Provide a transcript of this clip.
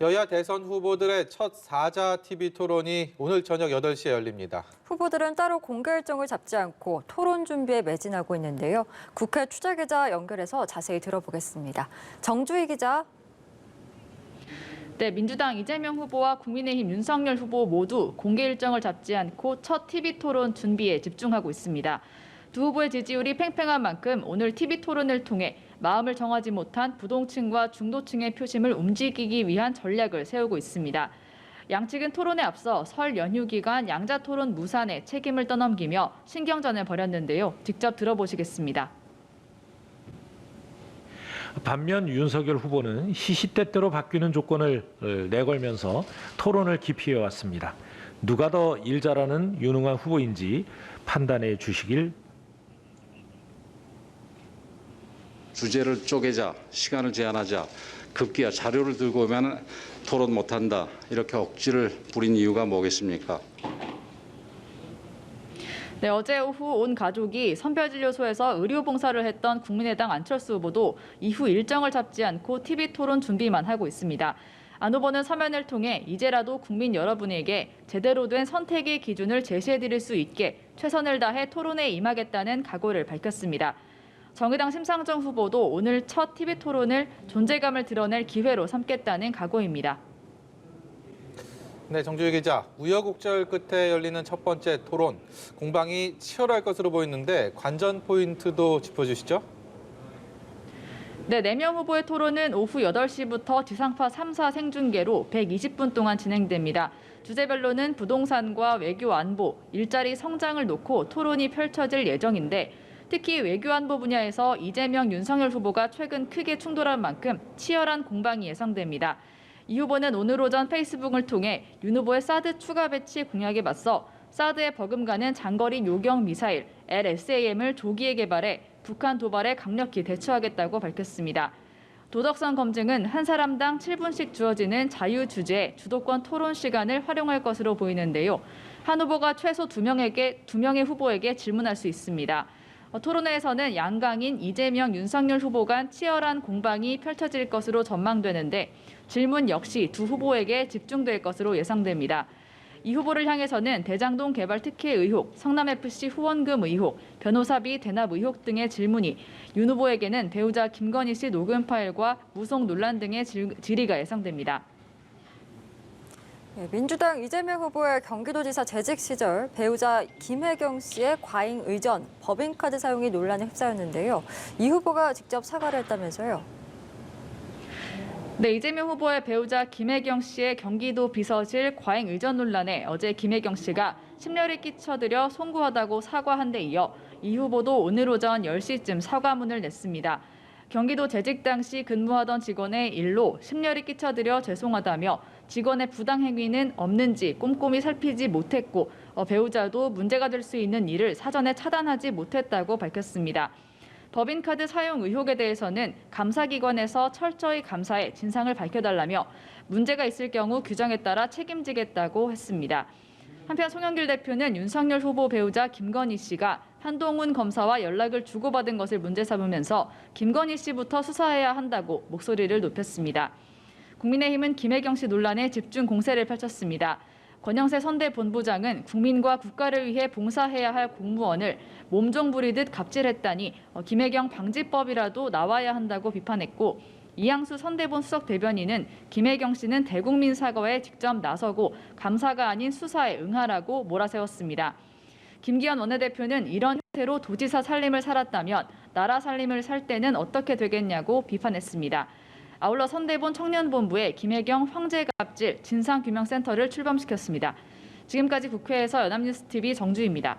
여야 대선 후보들의 첫 사자 TV 토론이 오늘 저녁 8시에 열립니다. 후보들은 따로 공개 일정을 잡지 않고 토론 준비에 매진하고 있는데요. 국회 취재기자 연결해서 자세히 들어보겠습니다. 정주희 기자. 네, 민주당 이재명 후보와 국민의힘 윤석열 후보 모두 공개 일정을 잡지 않고 첫 TV 토론 준비에 집중하고 있습니다. 두 후보의 지지율이 팽팽한 만큼 오늘 TV 토론을 통해 마음을 정하지 못한 부동층과 중도층의 표심을 움직이기 위한 전략을 세우고 있습니다. 양측은 토론에 앞서 설 연휴 기간 양자 토론 무산에 책임을 떠넘기며 신경전을 벌였는데요. 직접 들어보시겠습니다. 반면 윤석열 후보는 시시때때로 바뀌는 조건을 내걸면서 토론을 기피해왔습니다. 누가 더 일 잘하는 유능한 후보인지 판단해 주시길. 주제를 쪼개자, 시간을 제한하자, 급기야 자료를 들고 오면 토론 못한다. 이렇게 억지를 부린 이유가 뭐겠습니까? 네, 어제 오후 온 가족이 선별진료소에서 의료봉사를 했던 국민의당 안철수 후보도 이후 일정을 잡지 않고 TV 토론 준비만 하고 있습니다. 안 후보는 서면을 통해 이제라도 국민 여러분에게 제대로 된 선택의 기준을 제시해드릴 수 있게 최선을 다해 토론에 임하겠다는 각오를 밝혔습니다. 정의당 심상정 후보도 오늘 첫 TV 토론을 존재감을 드러낼 기회로 삼겠다는 각오입니다. 네, 정주희 기자. 우여곡절 끝에 열리는 첫 번째 토론. 공방이 치열할 것으로 보이는데 관전 포인트도 짚어주시죠. 네, 4명 후보의 토론은 오후 8시부터 지상파 3사 생중계로 120분 동안 진행됩니다. 주제별로는 부동산과 외교 안보, 일자리 성장을 놓고 토론이 펼쳐질 예정인데 특히 외교 안보 분야에서 이재명, 윤석열 후보가 최근 크게 충돌한 만큼 치열한 공방이 예상됩니다. 이 후보는 오늘 오전 페이스북을 통해 윤 후보의 사드 추가 배치 공약에 맞서 사드에 버금가는 장거리 요격 미사일 LSAM을 조기에 개발해 북한 도발에 강력히 대처하겠다고 밝혔습니다. 도덕성 검증은 한 사람당 7분씩 주어지는 자유주제 주도권 토론 시간을 활용할 것으로 보이는데요. 한 후보가 최소 2명의 후보에게 질문할 수 있습니다. 토론회에서는 양강인 이재명, 윤석열 후보 간 치열한 공방이 펼쳐질 것으로 전망되는데 질문 역시 두 후보에게 집중될 것으로 예상됩니다. 이 후보를 향해서는 대장동 개발 특혜 의혹, 성남FC 후원금 의혹, 변호사비 대납 의혹 등의 질문이, 윤 후보에게는 배우자 김건희 씨 녹음 파일과 무속 논란 등의 질의가 예상됩니다. 민주당 이재명 후보의 경기도지사 재직 시절 배우자 김혜경 씨의 과잉 의전, 법인카드 사용이 논란에 휩싸였는데요. 이 후보가 직접 사과를 했다면서요. 네, 이재명 후보의 배우자 김혜경 씨의 경기도 비서실 과잉 의전 논란에 어제 김혜경 씨가 심려를 끼쳐드려 송구하다고 사과한 데 이어 이 후보도 오늘 오전 10시쯤 사과문을 냈습니다. 경기도 재직 당시 근무하던 직원의 일로 심려를 끼쳐드려 죄송하다며 직원의 부당 행위는 없는지 꼼꼼히 살피지 못했고 배우자도 문제가 될 수 있는 일을 사전에 차단하지 못했다고 밝혔습니다. 법인카드 사용 의혹에 대해서는 감사기관에서 철저히 감사해 진상을 밝혀달라며 문제가 있을 경우 규정에 따라 책임지겠다고 했습니다. 한편 송영길 대표는 윤석열 후보 배우자 김건희 씨가 한동훈 검사와 연락을 주고받은 것을 문제 삼으면서 김건희 씨부터 수사해야 한다고 목소리를 높였습니다. 국민의힘은 김혜경 씨 논란에 집중 공세를 펼쳤습니다. 권영세 선대본부장은 국민과 국가를 위해 봉사해야 할 공무원을 몸종 부리듯 갑질했다니 김혜경 방지법이라도 나와야 한다고 비판했고, 이양수 선대본 수석 대변인은 김혜경 씨는 대국민 사과에 직접 나서고 감사가 아닌 수사에 응하라고 몰아세웠습니다. 김기현 원내대표는 이런 형태로 도지사 살림을 살았다면 나라 살림을 살 때는 어떻게 되겠냐고 비판했습니다. 아울러 선대본 청년본부에 김혜경 황제갑질 진상규명센터를 출범시켰습니다. 지금까지 국회에서 연합뉴스TV 정주희입니다.